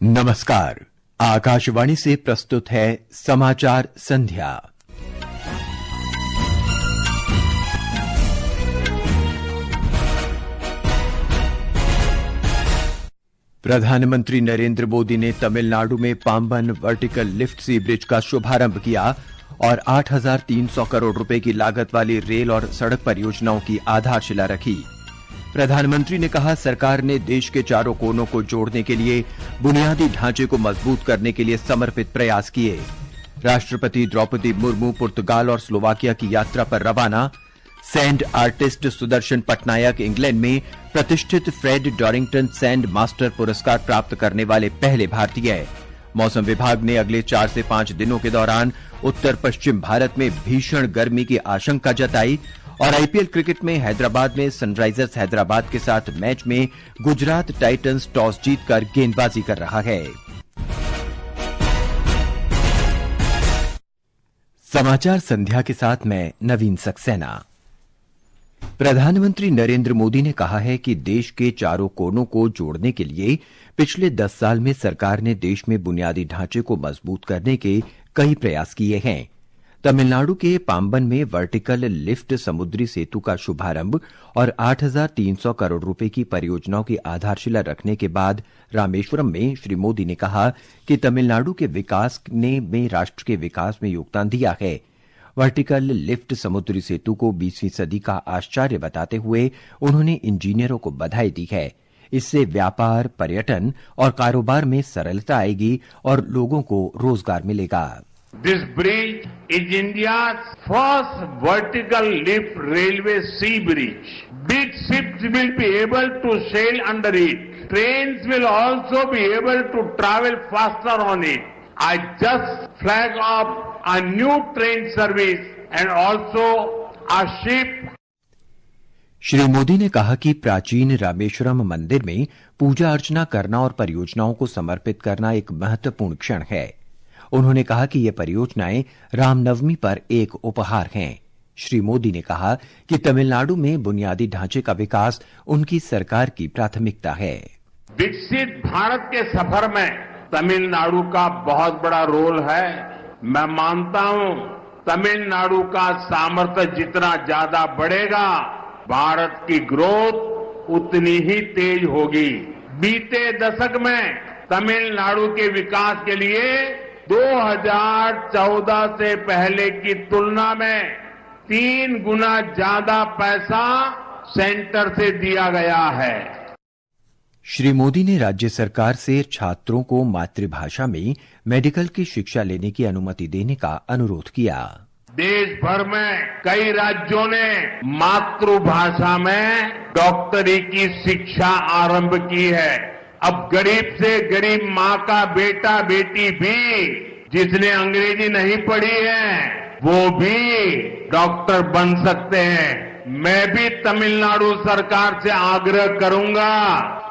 नमस्कार। आकाशवाणी से प्रस्तुत है समाचार संध्या। प्रधानमंत्री नरेंद्र मोदी ने तमिलनाडु में पाम्बन वर्टिकल लिफ्ट सी ब्रिज का शुभारंभ किया और 8,300 करोड़ रुपए की लागत वाली रेल और सड़क परियोजनाओं की आधारशिला रखी। प्रधानमंत्री ने कहा, सरकार ने देश के चारों कोनों को जोड़ने के लिए बुनियादी ढांचे को मजबूत करने के लिए समर्पित प्रयास किए। राष्ट्रपति द्रौपदी मुर्मू पुर्तगाल और स्लोवाकिया की यात्रा पर रवाना। Sand artist Sudarshan Patnaik England में प्रतिष्ठित फ्रेड डॉरिंगटन सैंड मास्टर पुरस्कार प्राप्त करने वाले पहले भारतीय। मौसम विभाग ने अगले 4 से 5 दिनों के दौरान उत्तर पश्चिम भारत में भीषण गर्मी की आशंका जताई। और आईपीएल क्रिकेट में हैदराबाद में सनराइजर्स हैदराबाद के साथ मैच में गुजरात टाइटंस टॉस जीतकर गेंदबाजी कर रहा है। समाचार संध्या के साथ मैं नवीन सक्सेना। प्रधानमंत्री नरेंद्र मोदी ने कहा है कि देश के चारों कोनों को जोड़ने के लिए पिछले 10 साल में सरकार ने देश में बुनियादी ढांचे को मजबूत करने के कई प्रयास किए हैं। तमिलनाडु के पाम्बन में वर्टिकल लिफ्ट समुद्री सेतु का शुभारंभ और 8,300 करोड़ रुपए की परियोजनाओं की आधारशिला रखने के बाद रामेश्वरम में श्री मोदी ने कहा कि तमिलनाडु के विकास ने राष्ट्र के विकास में योगदान दिया है। वर्टिकल लिफ्ट समुद्री सेतु को 20वीं सदी का आश्चर्य बताते हुए उन्होंने इंजीनियरों को बधाई दी है। इससे व्यापार, पर्यटन और कारोबार में सरलता आएगी और लोगों को रोजगार मिलेगा। This bridge is India's first vertical lift railway sea bridge. Big ships will be able to sail under it. Trains will also be able to travel faster on it. I just flag off a new train service and also a ship. Shri Modi ने कहा कि प्राचीन रामेश्वरम मंदिर में पूजा अर्चना करना और परियोजनाओं को समर्पित करना एक महत्वपूर्ण क्षण है। उन्होंने कहा कि ये परियोजनाएं रामनवमी पर एक उपहार हैं। श्री मोदी ने कहा कि तमिलनाडु में बुनियादी ढांचे का विकास उनकी सरकार की प्राथमिकता है। विकसित भारत के सफर में तमिलनाडु का बहुत बड़ा रोल है। मैं मानता हूं, तमिलनाडु का सामर्थ्य जितना ज्यादा बढ़ेगा, भारत की ग्रोथ उतनी ही तेज होगी। बीते दशक में तमिलनाडु के विकास के लिए 2014 से पहले की तुलना में 3 गुना ज्यादा पैसा सेंटर से दिया गया है। श्री मोदी ने राज्य सरकार से छात्रों को मातृभाषा में मेडिकल की शिक्षा लेने की अनुमति देने का अनुरोध किया। देश भर में कई राज्यों ने मातृभाषा में डॉक्टरी की शिक्षा आरंभ की है। अब गरीब से गरीब माँ का बेटा बेटी भी जिसने अंग्रेजी नहीं पढ़ी है, वो भी डॉक्टर बन सकते हैं। मैं भी तमिलनाडु सरकार से आग्रह करूंगा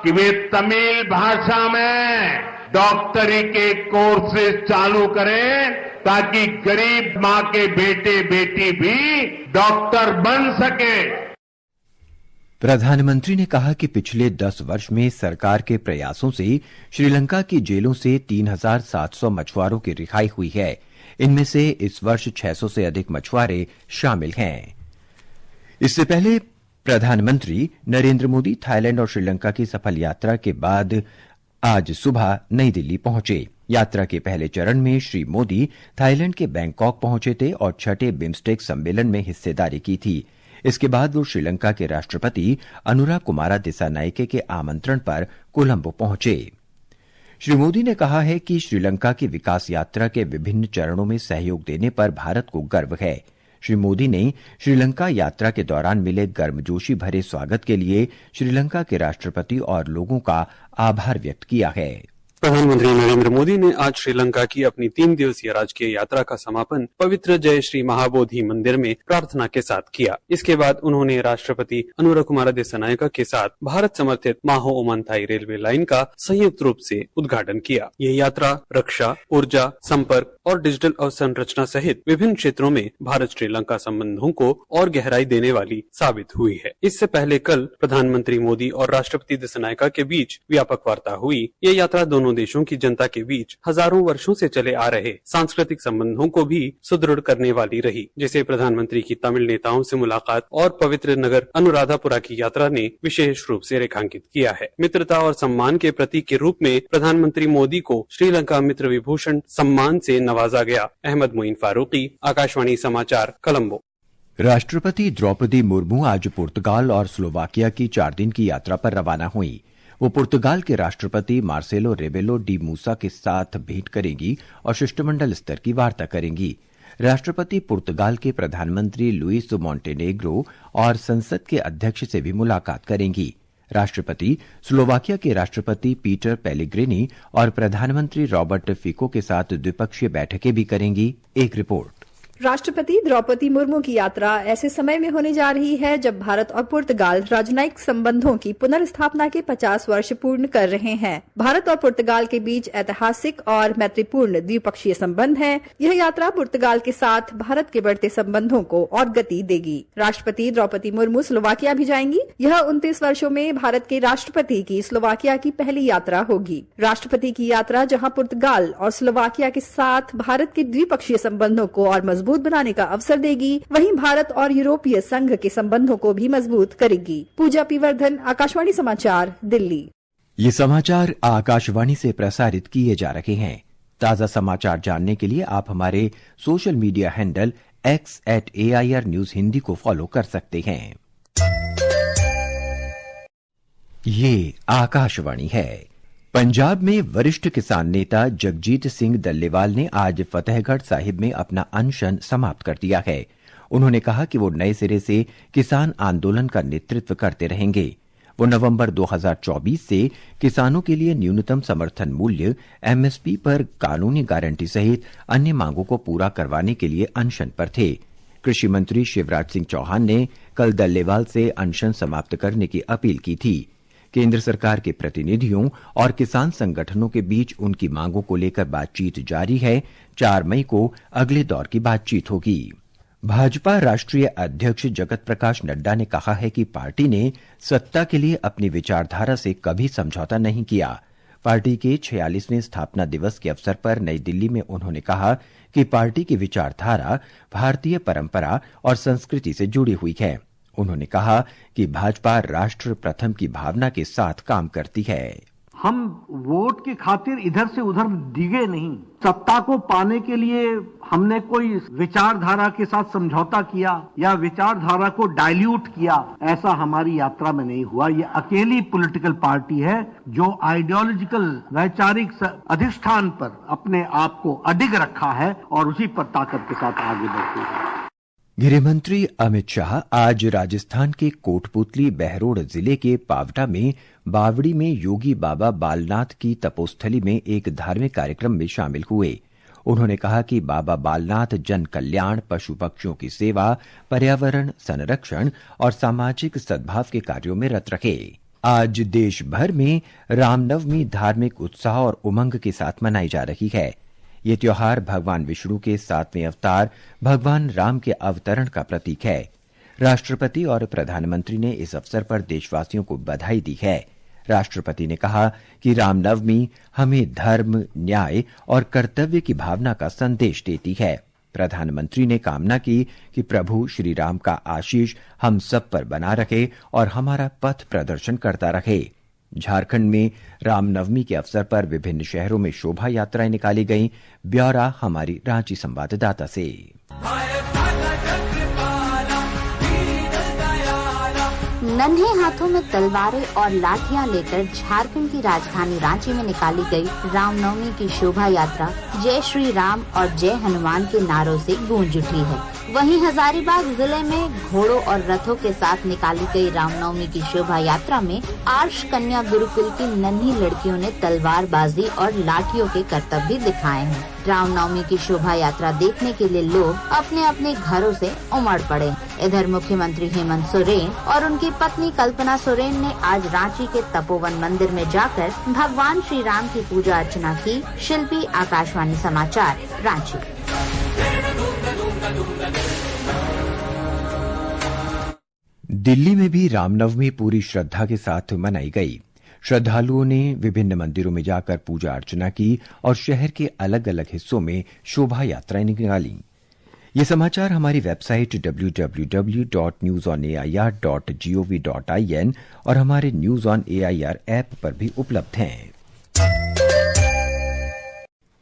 कि वे तमिल भाषा में डॉक्टरी के कोर्सेज चालू करें ताकि गरीब माँ के बेटे बेटी भी डॉक्टर बन सके। प्रधानमंत्री ने कहा कि पिछले 10 वर्ष में सरकार के प्रयासों से श्रीलंका की जेलों से 3,700 मछुआरों की रिहाई हुई है। इनमें से इस वर्ष 600 से अधिक मछुआरे शामिल हैं। इससे पहले प्रधानमंत्री नरेंद्र मोदी थाईलैंड और श्रीलंका की सफल यात्रा के बाद आज सुबह नई दिल्ली पहुंचे। यात्रा के पहले चरण में श्री मोदी थाईलैंड के बैंकॉक पहुंचे थे और 6ठे बिम्स्टेक सम्मेलन में हिस्सेदारी की थी। इसके बाद वो श्रीलंका के राष्ट्रपति अनुरा कुमारा दिसानायके के आमंत्रण पर कोलंबो पहुंचे। श्री मोदी ने कहा है कि श्रीलंका की विकास यात्रा के विभिन्न चरणों में सहयोग देने पर भारत को गर्व है। श्री मोदी ने श्रीलंका यात्रा के दौरान मिले गर्मजोशी भरे स्वागत के लिए श्रीलंका के राष्ट्रपति और लोगों का आभार व्यक्त किया है। प्रधानमंत्री नरेंद्र मोदी ने आज श्रीलंका की अपनी 3 दिवसीय राजकीय यात्रा का समापन पवित्र जय श्री महाबोधि मंदिर में प्रार्थना के साथ किया। इसके बाद उन्होंने राष्ट्रपति अनुरा कुमारा दिसानायका के साथ भारत समर्थित माहो ओमानथाई रेलवे लाइन का संयुक्त रूप से उद्घाटन किया। ये यात्रा रक्षा, ऊर्जा, संपर्क और डिजिटल अवसंरचना सहित विभिन्न क्षेत्रों में भारत श्रीलंका संबंधों को और गहराई देने वाली साबित हुई है। इससे पहले कल प्रधानमंत्री मोदी और राष्ट्रपति दिसानायका के बीच व्यापक वार्ता हुई। ये यात्रा दोनों दोनों देशों की जनता के बीच हजारों वर्षों से चले आ रहे सांस्कृतिक संबंधों को भी सुदृढ़ करने वाली रही, जिसे प्रधानमंत्री की तमिल नेताओं से मुलाकात और पवित्र नगर अनुराधापुरा की यात्रा ने विशेष रूप से रेखांकित किया है। मित्रता और सम्मान के प्रतीक के रूप में प्रधानमंत्री मोदी को श्रीलंका मित्र विभूषण सम्मान से नवाजा गया। अहमद मोइन फारूकी, आकाशवाणी समाचार, कोलंबो। राष्ट्रपति द्रौपदी मुर्मू आज पुर्तगाल और स्लोवाकिया की 4 दिन की यात्रा पर रवाना हुई। वो पुर्तगाल के राष्ट्रपति मार्सेलो रेबेलो डी मूसा के साथ भेंट करेंगी और शिष्टमंडल स्तर की वार्ता करेंगी। राष्ट्रपति पुर्तगाल के प्रधानमंत्री लुइस मोंटेनेग्रो और संसद के अध्यक्ष से भी मुलाकात करेंगी। राष्ट्रपति स्लोवाकिया के राष्ट्रपति पीटर पेलेग्रिनी और प्रधानमंत्री रॉबर्ट फिको के साथ द्विपक्षीय बैठकें भी करेंगी। एक रिपोर्ट। राष्ट्रपति द्रौपदी मुर्मू की यात्रा ऐसे समय में होने जा रही है जब भारत और पुर्तगाल राजनयिक संबंधों की पुनर्स्थापना के 50 वर्ष पूर्ण कर रहे हैं। भारत और पुर्तगाल के बीच ऐतिहासिक और मैत्रीपूर्ण द्विपक्षीय संबंध हैं। यह यात्रा पुर्तगाल के साथ भारत के बढ़ते संबंधों को और गति देगी। राष्ट्रपति द्रौपदी मुर्मू स्लोवाकिया भी जाएंगी। यह 29 वर्षों में भारत के राष्ट्रपति की स्लोवाकिया की पहली यात्रा होगी। राष्ट्रपति की यात्रा जहां पुर्तगाल और स्लोवाकिया के साथ भारत के द्विपक्षीय संबंधों को और मजबूत बनाने का अवसर देगी, वहीं भारत और यूरोपीय संघ के संबंधों को भी मजबूत करेगी। पूजा पीवर्धन, आकाशवाणी समाचार, दिल्ली। ये समाचार आकाशवाणी से प्रसारित किए जा रहे हैं। ताजा समाचार जानने के लिए आप हमारे social media handle x@AIR News Hindi को फॉलो कर सकते हैं। ये आकाशवाणी है। पंजाब में वरिष्ठ किसान नेता जगजीत सिंह डल्लेवाल ने आज फतेहगढ़ साहिब में अपना अनशन समाप्त कर दिया है। उन्होंने कहा कि वो नए सिरे से किसान आंदोलन का नेतृत्व करते रहेंगे। वो नवंबर 2024 से किसानों के लिए न्यूनतम समर्थन मूल्य MSP पर कानूनी गारंटी सहित अन्य मांगों को पूरा करवाने के लिए अनशन पर थे। कृषि मंत्री शिवराज सिंह चौहान ने कल डल्लेवाल से अनशन समाप्त करने की अपील की थी। केंद्र सरकार के प्रतिनिधियों और किसान संगठनों के बीच उनकी मांगों को लेकर बातचीत जारी है। 4 मई को अगले दौर की बातचीत होगी। भाजपा राष्ट्रीय अध्यक्ष जगत प्रकाश नड्डा ने कहा है कि पार्टी ने सत्ता के लिए अपनी विचारधारा से कभी समझौता नहीं किया। पार्टी के 46वें स्थापना दिवस के अवसर पर नई दिल्ली में उन्होंने कहा कि पार्टी की विचारधारा भारतीय परंपरा और संस्कृति से जुड़ी हुई है। उन्होंने कहा कि भाजपा राष्ट्र प्रथम की भावना के साथ काम करती है। हम वोट की खातिर इधर से उधर डिगे नहीं। सत्ता को पाने के लिए हमने कोई विचारधारा के साथ समझौता किया या विचारधारा को डाइल्यूट किया, ऐसा हमारी यात्रा में नहीं हुआ। ये अकेली पॉलिटिकल पार्टी है जो आइडियोलॉजिकल वैचारिक अधिष्ठान पर अपने आप को अडिग रखा है और उसी पर ताकत के साथ आगे बढ़ती है। गृहमंत्री अमित शाह आज राजस्थान के कोटपुतली बहरोड जिले के पावटा में बावड़ी में योगी बाबा बालनाथ की तपोस्थली में एक धार्मिक कार्यक्रम में शामिल हुए। उन्होंने कहा कि बाबा बालनाथ जन कल्याण, पशु पक्षियों की सेवा, पर्यावरण संरक्षण और सामाजिक सद्भाव के कार्यों में रत रहे। आज देश भर में रामनवमी धार्मिक उत्साह और उमंग के साथ मनाई जा रही है। ये त्योहार भगवान विष्णु के 7वें अवतार भगवान राम के अवतरण का प्रतीक है। राष्ट्रपति और प्रधानमंत्री ने इस अवसर पर देशवासियों को बधाई दी है। राष्ट्रपति ने कहा कि रामनवमी हमें धर्म, न्याय और कर्तव्य की भावना का संदेश देती है। प्रधानमंत्री ने कामना की कि प्रभु श्री राम का आशीष हम सब पर बना रखे और हमारा पथ प्रदर्शन करता रहे। झारखंड में रामनवमी के अवसर पर विभिन्न शहरों में शोभा यात्राएं निकाली गईं। ब्यौरा हमारी रांची संवाददाता से। नन्हे हाथों में तलवारें और लाठियां लेकर झारखंड की राजधानी रांची में निकाली गई रामनवमी की शोभा यात्रा जय श्री राम और जय हनुमान के नारों से गूंज उठी है। वहीं हजारीबाग जिले में घोड़ों और रथों के साथ निकाली गई रामनवमी की शोभा यात्रा में आर्ष कन्या गुरुकुल की नन्ही लड़कियों ने तलवारबाजी और लाठियों के करतब भी दिखाए हैं। रामनवमी की शोभा यात्रा देखने के लिए लोग अपने अपने घरों से उमड़ पड़े। इधर मुख्यमंत्री हेमंत सोरेन और उनकी पत्नी कल्पना सोरेन ने आज रांची के तपोवन मंदिर में जाकर भगवान श्री राम की पूजा अर्चना की। शिल्पी, आकाशवाणी समाचार, रांची। दिल्ली में भी रामनवमी पूरी श्रद्धा के साथ मनाई गई। श्रद्धालुओं ने विभिन्न मंदिरों में जाकर पूजा अर्चना की और शहर के अलग अलग हिस्सों में शोभा यात्राएं निकाली। ये समाचार हमारी वेबसाइट www.newsonair.gov.in और हमारे न्यूज ऑन एआईआर ऐप पर भी उपलब्ध हैं।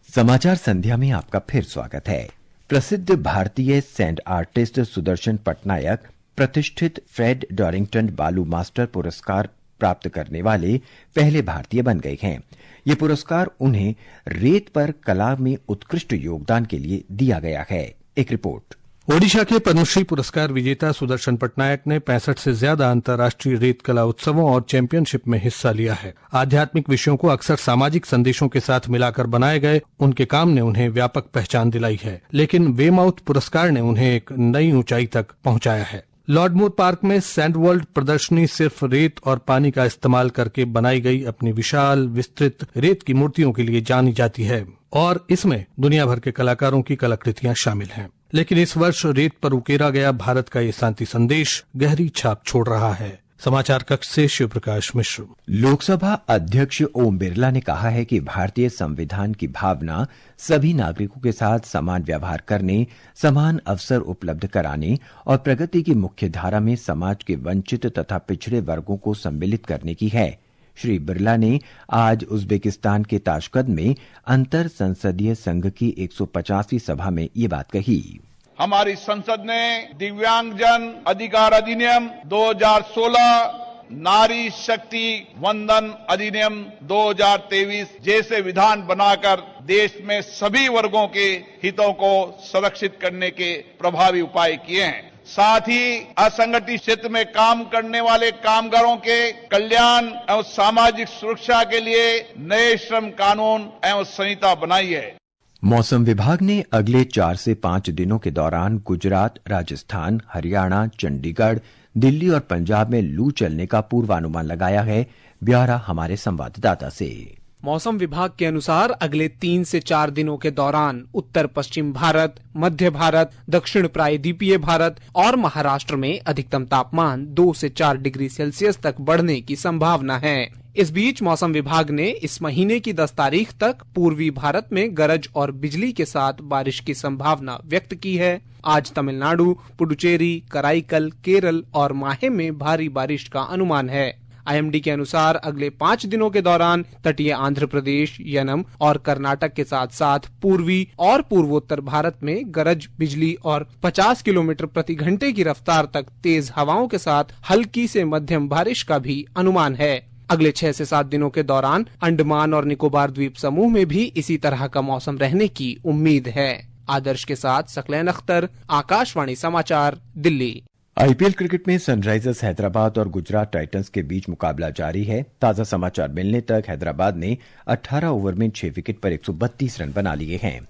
समाचार संध्या में आपका फिर स्वागत है। प्रसिद्ध भारतीय सैंड आर्टिस्ट सुदर्शन पटनायक प्रतिष्ठित फ्रेड डॉरिंगटन बालू मास्टर पुरस्कार प्राप्त करने वाले पहले भारतीय बन गए हैं। ये पुरस्कार उन्हें रेत पर कला में उत्कृष्ट योगदान के लिए दिया गया है। एक रिपोर्ट। ओडिशा के पद्मश्री पुरस्कार विजेता सुदर्शन पटनायक ने 65 से ज्यादा अंतर्राष्ट्रीय रेत कला उत्सवों और चैंपियनशिप में हिस्सा लिया है। आध्यात्मिक विषयों को अक्सर सामाजिक संदेशों के साथ मिलाकर बनाए गए उनके काम ने उन्हें व्यापक पहचान दिलाई है, लेकिन वेमाउथ पुरस्कार ने उन्हें एक नई ऊंचाई तक पहुंचाया है। लॉर्ड मूर पार्क में सैंड वर्ल्ड प्रदर्शनी सिर्फ रेत और पानी का इस्तेमाल करके बनाई गई अपनी विशाल विस्तृत रेत की मूर्तियों के लिए जानी जाती है और इसमें दुनिया भर के कलाकारों की कलाकृतियां शामिल हैं। लेकिन इस वर्ष रेत पर उकेरा गया भारत का ये शांति संदेश गहरी छाप छोड़ रहा है। समाचार कक्ष से शिव प्रकाश मिश्र। लोकसभा अध्यक्ष ओम बिरला ने कहा है कि भारतीय संविधान की भावना सभी नागरिकों के साथ समान व्यवहार करने, समान अवसर उपलब्ध कराने और प्रगति की मुख्य धारा में समाज के वंचित तथा पिछड़े वर्गों को सम्मिलित करने की है। श्री बिरला ने आज उज्बेकिस्तान के ताशकंद में अंतर संसदीय संघ की 150वीं सभा में ये बात कही। हमारी संसद ने दिव्यांगजन अधिकार अधिनियम 2016, नारी शक्ति वंदन अधिनियम 2023 जैसे विधान बनाकर देश में सभी वर्गों के हितों को संरक्षित करने के प्रभावी उपाय किए हैं। साथ ही असंगठित क्षेत्र में काम करने वाले कामगारों के कल्याण एवं सामाजिक सुरक्षा के लिए नए श्रम कानून एवं संहिता बनाई है। मौसम विभाग ने अगले 4 से 5 दिनों के दौरान गुजरात, राजस्थान, हरियाणा, चंडीगढ़, दिल्ली और पंजाब में लू चलने का पूर्वानुमान लगाया है। ब्यौरा हमारे संवाददाता से। मौसम विभाग के अनुसार अगले 3 से 4 दिनों के दौरान उत्तर पश्चिम भारत, मध्य भारत, दक्षिण प्रायद्वीपीय भारत और महाराष्ट्र में अधिकतम तापमान 2 से 4 डिग्री सेल्सियस तक बढ़ने की संभावना है। इस बीच मौसम विभाग ने इस महीने की 10 तारीख तक पूर्वी भारत में गरज और बिजली के साथ बारिश की संभावना व्यक्त की है। आज तमिलनाडु, पुडुचेरी, कराईकल, केरल और माहे में भारी बारिश का अनुमान है। आईएमडी के अनुसार अगले 5 दिनों के दौरान तटीय आंध्र प्रदेश, यनम और कर्नाटक के साथ साथ पूर्वी और पूर्वोत्तर भारत में गरज, बिजली और 50 किलोमीटर प्रति घंटे की रफ्तार तक तेज हवाओं के साथ हल्की से मध्यम बारिश का भी अनुमान है। अगले 6 से 7 दिनों के दौरान अंडमान और निकोबार द्वीप समूह में भी इसी तरह का मौसम रहने की उम्मीद है। आदर्श के साथ सकलैन अख्तर, आकाशवाणी समाचार, दिल्ली। आईपीएल क्रिकेट में सनराइजर्स हैदराबाद और गुजरात टाइटंस के बीच मुकाबला जारी है। ताजा समाचार मिलने तक हैदराबाद ने 18 ओवर में 6 विकेट पर 132 रन बना लिए हैं।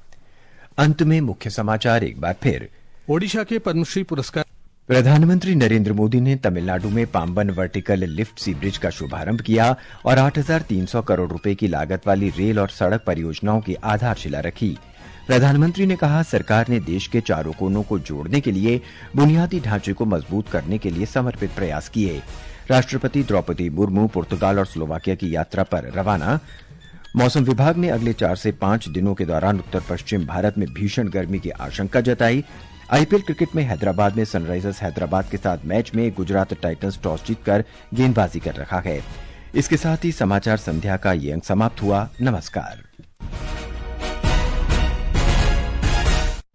अंत में मुख्य समाचार एक बार फिर। ओडिशा के पद्मश्री पुरस्कार। प्रधानमंत्री नरेंद्र मोदी ने तमिलनाडु में पाम्बन वर्टिकल लिफ्ट सी ब्रिज का शुभारंभ किया और 8,300 करोड़ रुपए की लागत वाली रेल और सड़क परियोजनाओं की आधारशिला रखी। प्रधानमंत्री ने कहा, सरकार ने देश के चारों कोनों को जोड़ने के लिए बुनियादी ढांचे को मजबूत करने के लिए समर्पित प्रयास किए। राष्ट्रपति द्रौपदी मुर्मू पुर्तगाल और स्लोवाकिया की यात्रा पर रवाना। मौसम विभाग ने अगले 4 से 5 दिनों के दौरान उत्तर पश्चिम भारत में भीषण गर्मी की आशंका जताई। आईपीएल क्रिकेट में हैदराबाद में सनराइजर्स हैदराबाद के साथ मैच में गुजरात टाइटंस टॉस जीतकर गेंदबाजी कर रहा है। इसके साथ ही समाचार संध्या का ये अंक समाप्त हुआ। नमस्कार।